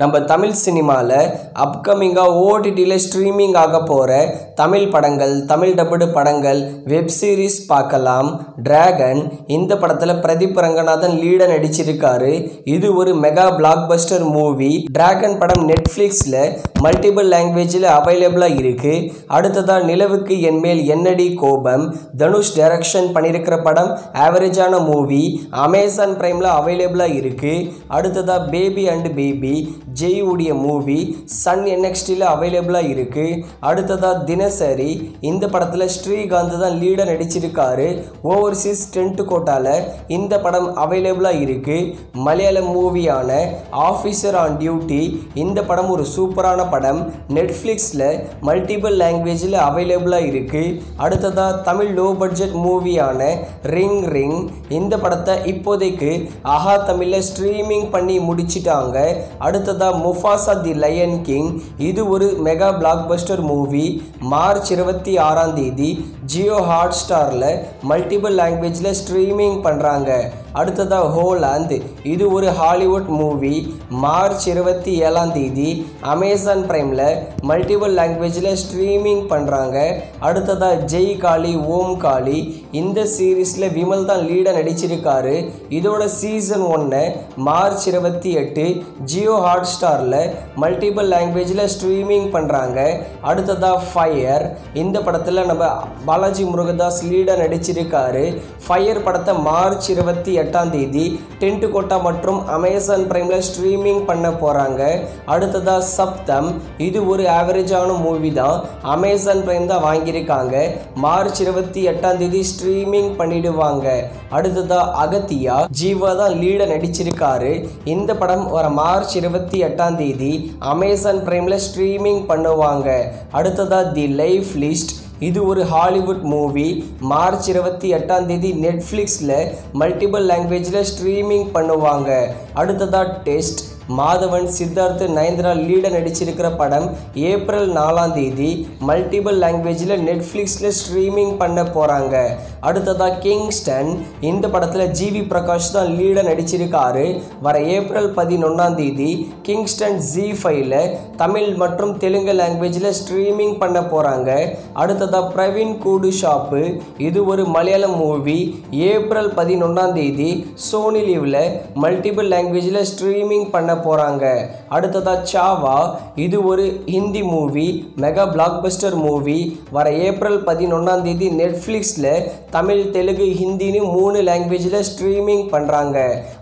நம்ம தமிழ் சினிமாவில் அப்கமிங்காக ஓடிடியில் ஸ்ட்ரீமிங் ஆக போகிற தமிழ் படங்கள், தமிழ் டப்புடு படங்கள், வெப் சீரிஸ் பார்க்கலாம். டிராகன் இந்த படத்தில் பிரதீப் ரங்கநாதன் லீட நடிச்சிருக்காரு. இது ஒரு mega blockbuster movie. Dragon படம் நெட்ஃப்ளிக்ஸில் மல்டிபிள் லாங்குவேஜில் அவைலபிளாக இருக்குது. அடுத்ததாக நிலவுக்கு என்மேல் என்னடி கோபம் தனுஷ் டைரக்ஷன் பண்ணியிருக்கிற படம். ஆவரேஜான மூவி. அமேசான் பிரைமில் அவைலபிளாக இருக்குது. அடுத்ததாக பேபி அண்ட் பேபி ஜெய் உடைய மூவி சன் NXTல அவைலபிளாக இருக்குது. அடுத்ததாக தினசரி இந்த படத்தில் ஸ்ரீகாந்த் தான் லீடர் நடிச்சிருக்காரு. ஓவர்சீஸ் டென்ட் கோட்டாவில் இந்த படம் அவைலபிளாக இருக்குது. மலையாள மூவியான ஆஃபீஸர் ஆன் டியூட்டி இந்த படம் ஒரு சூப்பரான படம். நெட்ஃப்ளிக்ஸில் மல்டிபிள் லாங்குவேஜில் அவைலபிளாக இருக்குது. அடுத்ததாக தமிழ் லோ பட்ஜெட் மூவியான ரிங் இந்த படத்தை இப்போதைக்கு ஆஹா தமிழில் ஸ்ட்ரீமிங் பண்ணி முடிச்சிட்டாங்க. அடுத்ததாக முஃபாசா தி லயன் கிங் இது ஒரு mega blockbuster movie. March 26 Jio ஹாட் ஸ்டாரில் மல்டிபிள் லாங்குவேஜில் ஸ்ட்ரீமிங் பண்ணுறாங்க. அடுத்ததாக ஹோலாந்து இது ஒரு ஹாலிவுட் மூவி. மார்ச் 27 அமேசான் பிரைமில் மல்டிபிள் லாங்குவேஜில் ஸ்ட்ரீமிங் பண்ணுறாங்க. அடுத்ததாக ஜெய் காளி ஓம் காளி இந்த சீரீஸில் விமல் தான் லீடாக நடிச்சிருக்காரு. இதோட சீசன் 1 மார்ச் 28 ஜியோ ஹாட் ஸ்டாரில் மல்டிபிள் லாங்குவேஜில் ஸ்ட்ரீமிங் பண்ணுறாங்க. அடுத்ததாக ஃபயர் இந்த படத்தில் நம்ம பாலாஜி முருகதாஸ் லீடாக நடிச்சிருக்காரு. ஃபயர் படத்தை மார்ச் 28 டென்ட் கோட்டா மற்றும் அமேசான் பிரைமில் ஸ்ட்ரீமிங் பண்ண போகிறாங்க. அடுத்ததாக சப்தம் இது ஒரு ஆவரேஜான மூவி தான். அமேசான் பிரைம் தான் வாங்கியிருக்காங்க. மார்ச் 28 ஸ்ட்ரீமிங் பண்ணிடுவாங்க. அடுத்ததாக அகத்தியா ஜீவா தான் லீட நடிச்சிருக்காரு. இந்த படம் வர மார்ச் 28 அமேசான் பிரைமில் ஸ்ட்ரீமிங் பண்ணுவாங்க. அடுத்ததாக தி லைஃப் லிஸ்ட் இது ஒரு ஹாலிவுட் மூவி. மார்ச் 28 நெட்ஃப்ளிக்ஸில் மல்டிபிள் லாங்குவேஜில் ஸ்ட்ரீமிங் பண்ணுவாங்க. அடுத்ததாக டெஸ்ட் மாதவன் சித்தார்த் நயன்தாரா லீட நடிச்சிருக்கிற படம். ஏப்ரல் 4 மல்டிபிள் லாங்குவேஜில் நெட்ஃப்ளிக்ஸில் ஸ்ட்ரீமிங் பண்ண போகிறாங்க. அடுத்ததாக கிங்ஸ்டன் இந்த படத்தில் ஜிவி பிரகாஷ் தான் லீட நடிச்சிருக்காரு. வர ஏப்ரல் 11 கிங்ஸ்டன் ZEE5ல தமிழ் மற்றும் தெலுங்கு லாங்குவேஜில் ஸ்ட்ரீமிங் பண்ண போகிறாங்க. அடுத்ததாக பிரவீன் கூடு ஷாப்பு இது ஒரு மலையாளம் மூவி. ஏப்ரல் 11 சோனி லீவில் மல்டிபிள் லாங்குவேஜில் ஸ்ட்ரீமிங் பண்ண போகிறாங்க. அடுத்ததாக சாவா இது ஒரு Hindi movie, mega blockbuster movie. வர ஏப்ரல் 11 நெட்ஃப்ளிக்ஸில் தமிழ் தெலுங்கு ஹிந்தின்னு 3 லாங்குவேஜில் ஸ்ட்ரீமிங் பண்ணுறாங்க.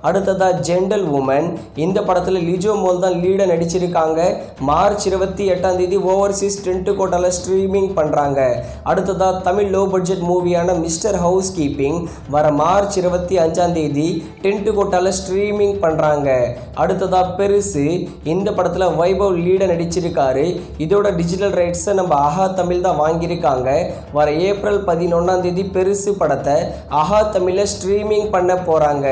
அடுத்ததாக ஜென்டல் உமன் இந்த படத்தில் லிஜோ மோல் தான் லீட நடிச்சிருக்காங்க. மார்ச் 28 ஓவர்சீஸ் டென்ட் கோட்டாவில் ஸ்ட்ரீமிங் பண்ணுறாங்க. அடுத்ததாக தமிழ் லோ பட்ஜெட் மூவியான மிஸ்டர் ஹவுஸ் கீப்பிங் வர மார்ச் 25 டென்ட் கோட்டாவில் ஸ்ட்ரீமிங் பண்ணுறாங்க. அடுத்ததாக பெருசு இந்த படத்தில் வைபவ் லீட நடிச்சிருக்காரு. இதோட டிஜிட்டல் ரைட்ஸை நம்ம ஆஹா தமிழ் தான் வாங்கியிருக்காங்க. வர ஏப்ரல் 11 பெருசு படத்தை ஆஹா தமிழில் ஸ்ட்ரீமிங் பண்ண போகிறாங்க.